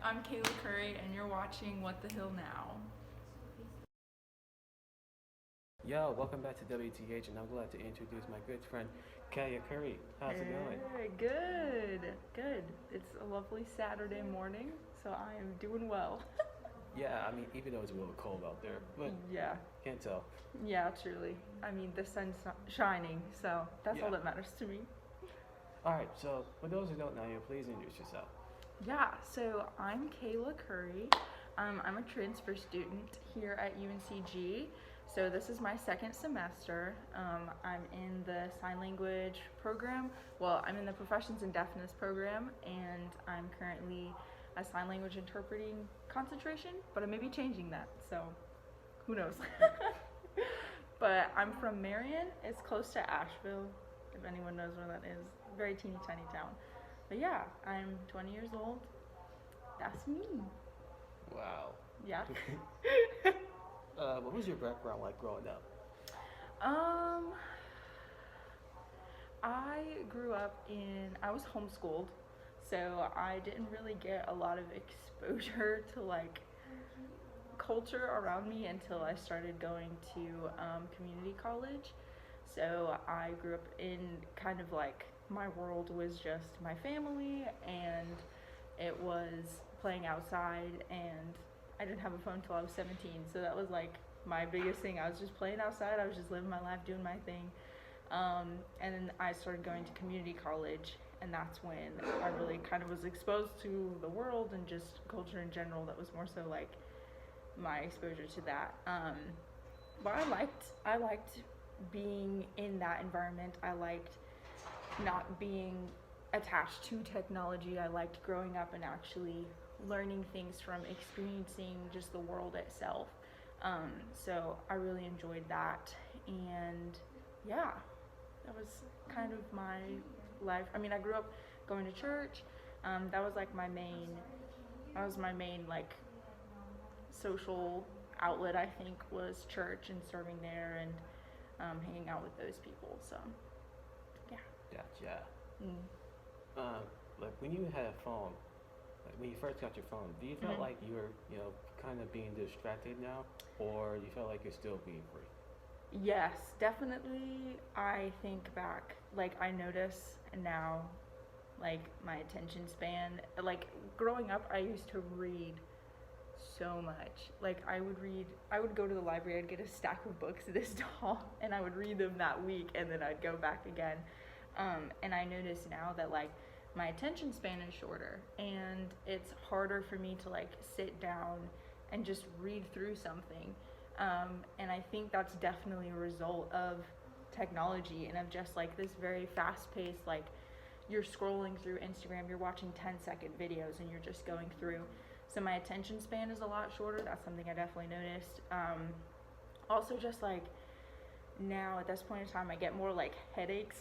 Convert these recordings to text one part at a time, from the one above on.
I'm Kayla Currie, and you're watching What the Hill Now. Yo, welcome back to WTH, and I'm glad to introduce my good friend, Kayla Currie. How's it going? Hey, good. It's a lovely Saturday morning, so I am doing well. Yeah, I mean, even though it's a little cold out there, but Yeah, can't tell. yeah, truly. I mean, the sun's shining, so that's all Yeah. that matters to me. All right, so for those who don't know you, please introduce yourself. Yeah, so I'm Kayla Currie. I'm a transfer student here at UNCG. So this is my second semester. I'm in the sign language program. Well, I'm in the professions and deafness program, and I'm currently a sign language interpreting concentration, but I may be changing that, so who knows. But I'm from Marion. It's close to Asheville, if anyone knows where that is. Very teeny tiny town. But yeah, I'm 20 years old. That's me. Wow. Yeah. What was your background like growing up? um, I grew up I was homeschooled, so I didn't really get a lot of exposure to like culture around me until I started going to community college. So I grew up in kind of like my world was just my family, and it was playing outside, and I didn't have a phone until I was 17, so that was like my biggest thing. I was just playing outside, I was just living my life, doing my thing. And then I started going to community college, and that's when I really kind of was exposed to the world and just culture in general. That was more so like my exposure to that. But I liked being in that environment. I liked not being attached to technology. I liked growing up and actually learning things from experiencing just the world itself. So I really enjoyed that, and yeah, that was kind of my life. I mean, I grew up going to church. That was like my main like social outlet. I think was church and serving there and hanging out with those people. So yeah. Gotcha. Mm. Like when you had a phone, like when you first got your phone, do you feel like you were, kind of being distracted now, or you felt like you're still being free? Yes, definitely. I think back, like I notice now, like my attention span. Like growing up, I used to read so much. Like I would go to the library, I'd get a stack of books this tall, and I would read them that week, and then I'd go back again. And I notice now that like my attention span is shorter, and it's harder for me to like sit down and just read through something. And I think that's definitely a result of technology and of just like this very fast paced, like you're scrolling through Instagram, you're watching 10-second videos, and you're just going through. So my attention span is a lot shorter. That's something I definitely noticed. Also, just like now at this point in time, I get more like headaches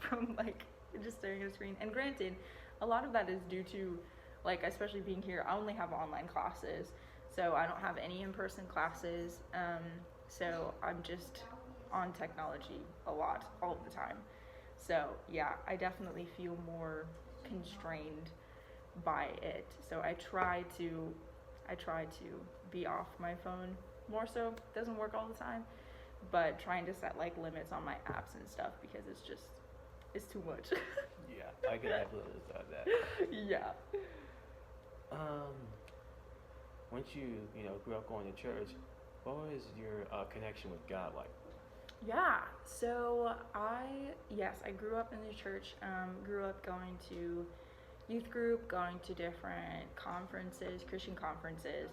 from like just staring at a screen. And granted, a lot of that is due to like, especially being here, I only have online classes, so I don't have any in-person classes. So I'm just on technology a lot, all the time. So yeah, I definitely feel more constrained by it. So I try to be off my phone more so. Doesn't work all the time, but trying to set like limits on my apps and stuff, because it's too much. Yeah, I can absolutely understand that. Yeah. Once you grew up going to church, what was your connection with God like? Yeah. So I grew up in the church. Grew up going to youth group, going to different conferences, Christian conferences.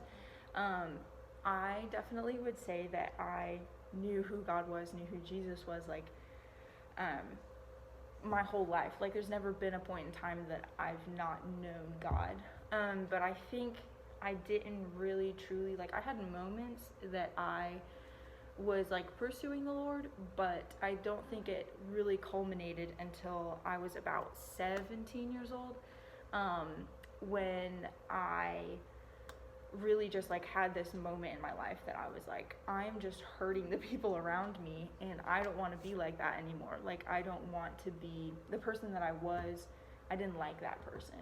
I definitely would say that I knew who God was, knew who Jesus was, like my whole life. Like there's never been a point in time that I've not known God. But I think I didn't really truly, like I had moments that I was like pursuing the Lord, but I don't think it really culminated until I was about 17 years old, when I really just like had this moment in my life that I was like, I'm just hurting the people around me, and I don't want to be like that anymore. Like I don't want to be the person that I was. I didn't like that person.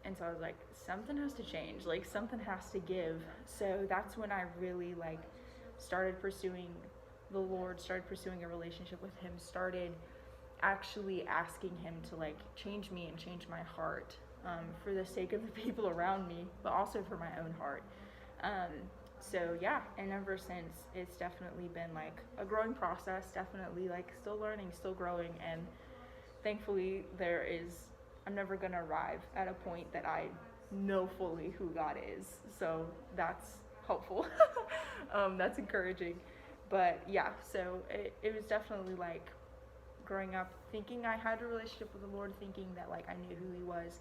And so I was like, something has to change, like something has to give. So that's when I really like started pursuing the Lord, started pursuing a relationship with him, started actually asking him to like change me and change my heart, for the sake of the people around me, but also for my own heart. So yeah, and ever since it's definitely been like a growing process, definitely like still learning, still growing, and thankfully I'm never gonna arrive at a point that I know fully who God is. So that's helpful. That's encouraging. But yeah, so it was definitely like growing up thinking I had a relationship with the Lord, thinking that like I knew who he was,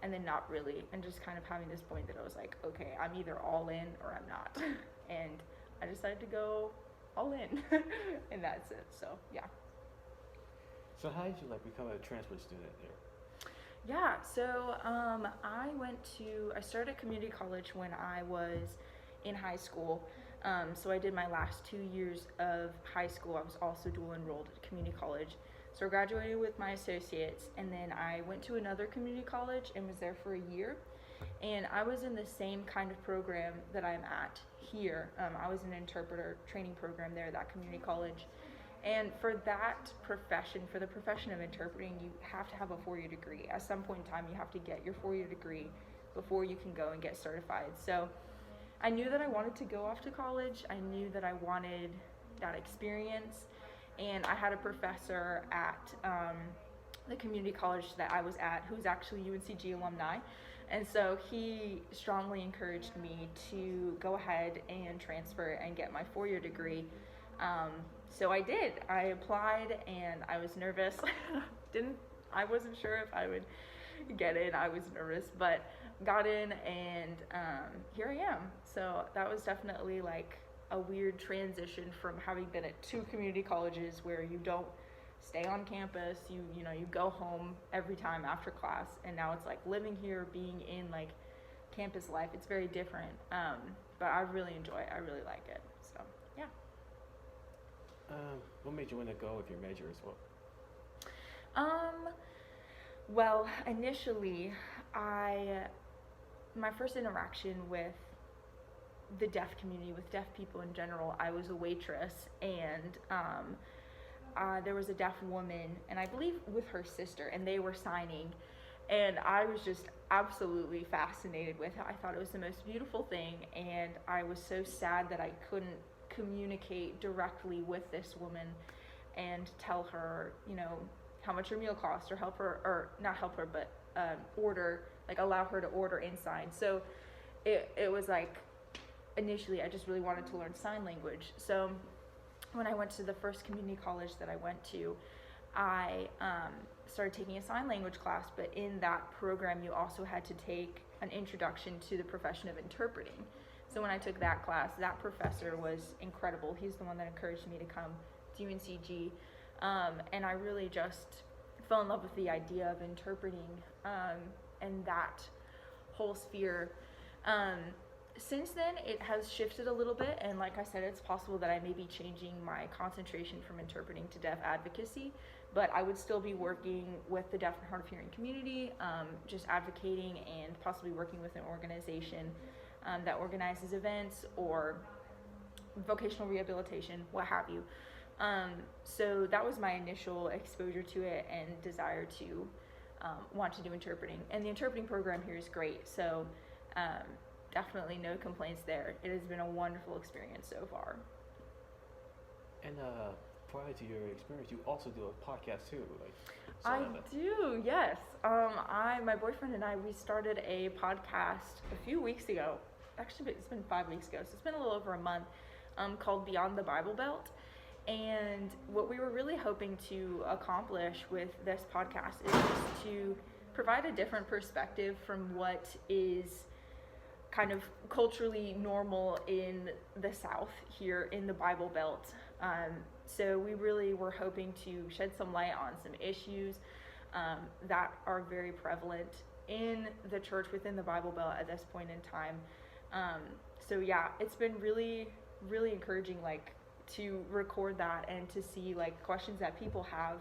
and then not really, and just kind of having this point that I was like, okay, I'm either all in or I'm not. And I decided to go all in. And that's it. So yeah. So how did you like become a transfer student there? Yeah, so I started community college when I was in high school. So I did my last 2 years of high school. I was also dual enrolled at community college. So I graduated with my associates, and then I went to another community college and was there for a year. And I was in the same kind of program that I'm at here. I was in an interpreter training program there at that community college. And for that profession, for the profession of interpreting, you have to have a 4-year degree. At some point in time, you have to get your 4-year degree before you can go and get certified. So I knew that I wanted to go off to college. I knew that I wanted that experience. And I had a professor at the community college that I was at who's actually UNCG alumni. And so he strongly encouraged me to go ahead and transfer and get my 4-year degree. So I did. I applied and I was nervous. I wasn't sure if I would get in. I was nervous, but got in, and here I am. So that was definitely like a weird transition from having been at 2 community colleges where you don't stay on campus, you go home every time after class, and now it's like living here, being in like campus life. It's very different, but I really enjoy it. I really like it. So yeah. What made you want to go with your major as well? Well, initially, my first interaction with the deaf community, with deaf people in general, I was a waitress, and there was a deaf woman, and I believe with her sister, and they were signing, and I was just absolutely fascinated with it. I thought it was the most beautiful thing, and I was so sad that I couldn't communicate directly with this woman and tell her, how much her meal cost, or help her, or not help her, but allow her to order inside. So it was like, initially I just really wanted to learn sign language. So when I went to the first community college that I went to, I started taking a sign language class, but in that program you also had to take an introduction to the profession of interpreting. So when I took that class, that professor was incredible. He's the one that encouraged me to come to UNCG, and I really just fell in love with the idea of interpreting, and that whole sphere. Since then, it has shifted a little bit, and like I said, it's possible that I may be changing my concentration from interpreting to deaf advocacy, but I would still be working with the deaf and hard of hearing community, just advocating and possibly working with an organization that organizes events or vocational rehabilitation, what have you. So that was my initial exposure to it and desire to want to do interpreting. And the interpreting program here is great, so definitely no complaints there. It has been a wonderful experience so far. And prior to your experience, you also do a podcast too, I do, yes. My boyfriend and I, we started a podcast a few weeks ago. Actually, it's been 5 weeks ago, so it's been a little over a month, called Beyond the Bible Belt. And what we were really hoping to accomplish with this podcast is just to provide a different perspective from what is kind of culturally normal in the South here in the Bible Belt. So we really were hoping to shed some light on some issues that are very prevalent in the church within the Bible Belt at this point in time. So yeah, it's been really, really encouraging, to record that and to see questions that people have,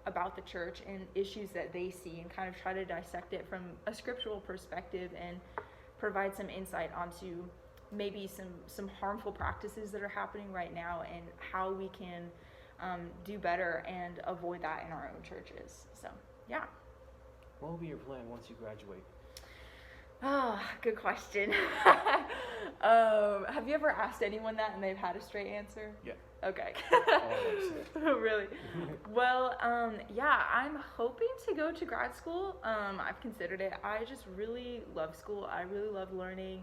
about the church and issues that they see, and kind of try to dissect it from a scriptural perspective and provide some insight onto maybe some harmful practices that are happening right now, and how we can do better and avoid that in our own churches. So, yeah. What will be your plan once you graduate? Oh, good question. Have you ever asked anyone that and they've had a straight answer? Yeah. Okay. Always. Really? Well, yeah, I'm hoping to go to grad school. I've considered it. I just really love school. I really love learning.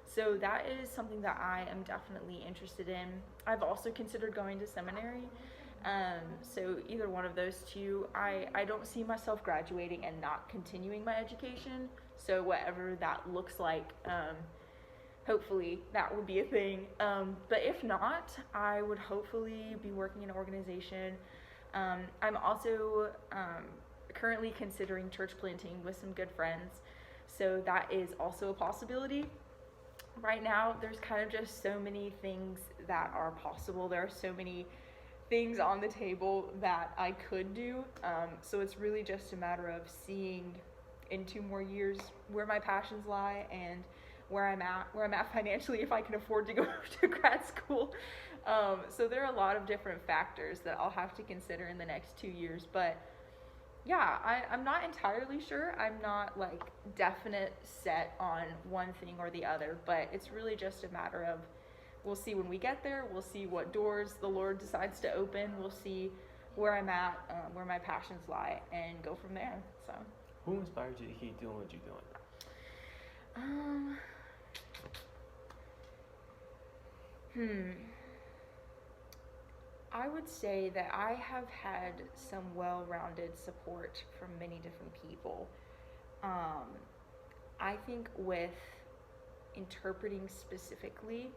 So that is something that I am definitely interested in. I've also considered going to seminary. So either one of those two. I don't see myself graduating and not continuing my education. So whatever that looks like, hopefully that would be a thing. But if not, I would hopefully be working in an organization. I'm also currently considering church planting with some good friends. So that is also a possibility. Right now, there's kind of just so many things that are possible. There are so many things on the table that I could do. So it's really just a matter of seeing in 2 more years where my passions lie and where I'm at financially, if I can afford to go to grad school. So there are a lot of different factors that I'll have to consider in the next 2 years. But yeah, I'm not entirely sure. I'm not like definite set on one thing or the other, but it's really just a matter of, we'll see when we get there. We'll see what doors the Lord decides to open. We'll see where I'm at, where my passions lie, and go from there. So. Who inspired you to keep doing what you're doing? I would say that I have had some well-rounded support from many different people. I think with interpreting specifically,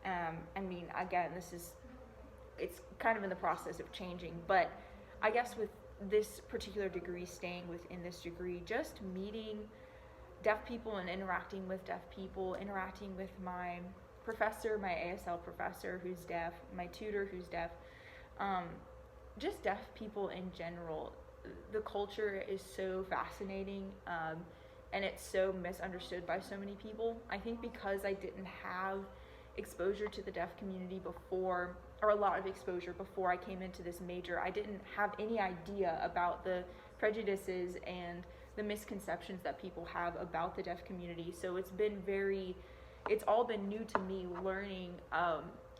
I mean, again, it's kind of in the process of changing, but I guess with this particular degree, staying within this degree, just meeting deaf people and interacting with deaf people, interacting with my professor, my ASL professor who's deaf, my tutor who's deaf, just deaf people in general. The culture is so fascinating, and it's so misunderstood by so many people. I think because I didn't have exposure to the deaf community before, or a lot of exposure before I came into this major, I didn't have any idea about the prejudices and the misconceptions that people have about the deaf community. So it's all been new to me, learning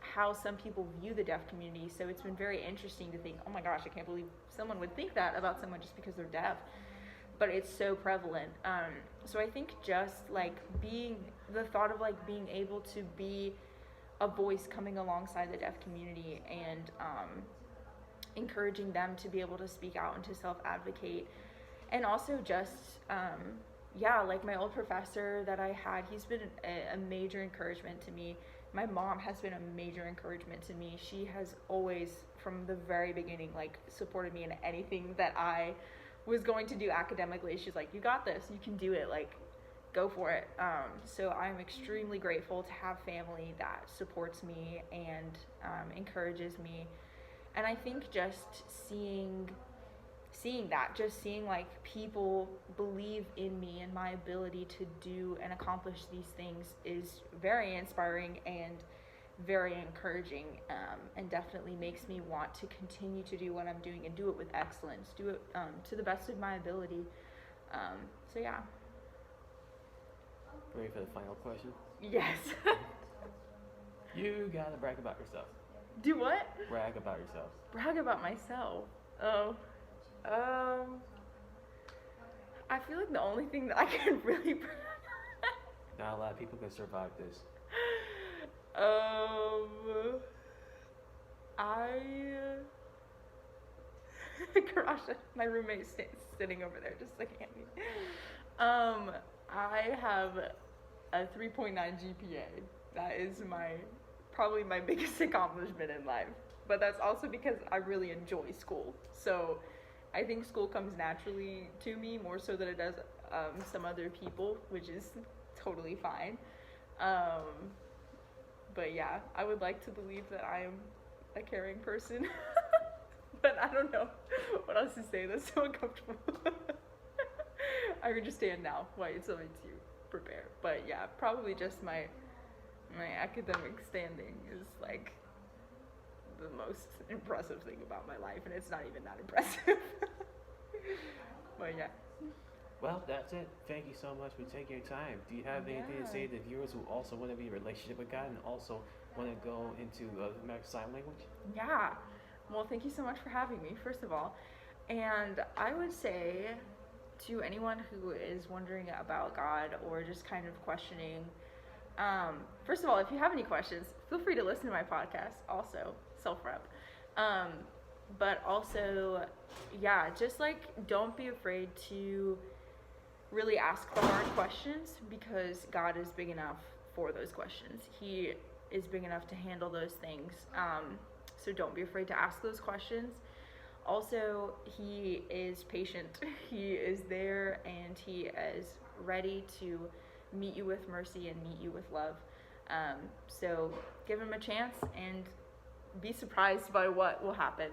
how some people view the deaf community. So it's been very interesting to think, oh my gosh, I can't believe someone would think that about someone just because they're deaf. But it's so prevalent. So I think just like the thought of like being able to be a voice coming alongside the deaf community and encouraging them to be able to speak out and to self-advocate. And also just, like my old professor that I had, he's been a major encouragement to me. My mom has been a major encouragement to me. She has always, from the very beginning, like supported me in anything that I was going to do academically. She's like, you got this, you can do it, like go for it. So I'm extremely grateful to have family that supports me and encourages me. And I think just seeing that, just seeing like people believe in me and my ability to do and accomplish these things is very inspiring and very encouraging, and definitely makes me want to continue to do what I'm doing and do it with excellence, do it to the best of my ability. So yeah. Ready for the final question? Yes. You gotta brag about yourself. Do what? Brag about yourself. Brag about myself. Oh. I feel like the only thing that I can really Not a lot of people can survive this. Gosh, my roommate's sitting over there just looking at me. I have a 3.9 GPA. That is probably my biggest accomplishment in life. But that's also because I really enjoy school. So I think school comes naturally to me more so than it does some other people, which is totally fine. But yeah, I would like to believe that I am a caring person, but I don't know what else to say. That's so uncomfortable. I understand now why it's so makes you prepare. But yeah, probably just my academic standing is like the most impressive thing about my life, and it's not even that impressive. But yeah. Well, that's it. Thank you so much for taking your time. Do you have anything to say to viewers who also want to be in a relationship with God and also want to go into American Sign Language? Yeah. Well, thank you so much for having me, first of all. And I would say to anyone who is wondering about God or just kind of questioning, first of all, if you have any questions, feel free to listen to my podcast, also, self-rep. But also, yeah, just like don't be afraid to really ask the hard questions, because God is big enough for those questions. He is big enough to handle those things. So don't be afraid to ask those questions. Also, he is patient. He is there, and he is ready to meet you with mercy and meet you with love. So give him a chance and be surprised by what will happen.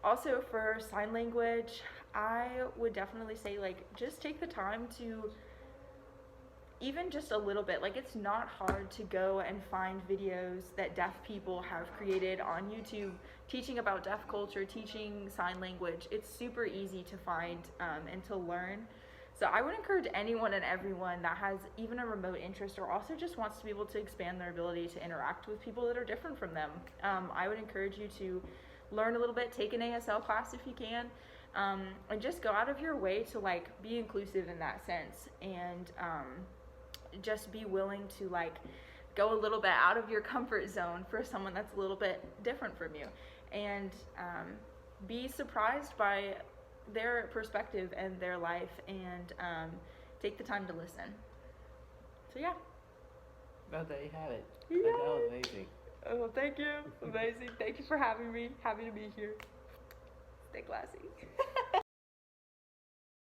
Also, for sign language, I would definitely say, like, just take the time to, even just a little bit, like, it's not hard to go and find videos that deaf people have created on YouTube teaching about deaf culture, teaching sign language. It's super easy to find and to learn. So I would encourage anyone and everyone that has even a remote interest or also just wants to be able to expand their ability to interact with people that are different from them. I would encourage you to learn a little bit, take an ASL class if you can, and just go out of your way to, like, be inclusive in that sense, and just be willing to, like, go a little bit out of your comfort zone for someone that's a little bit different from you, and be surprised by their perspective and their life, and take the time to listen. So yeah. Well, there you have it. Yay. That was amazing. Oh, thank you. Amazing. Thank you for having me. Happy to be here. Stay classy.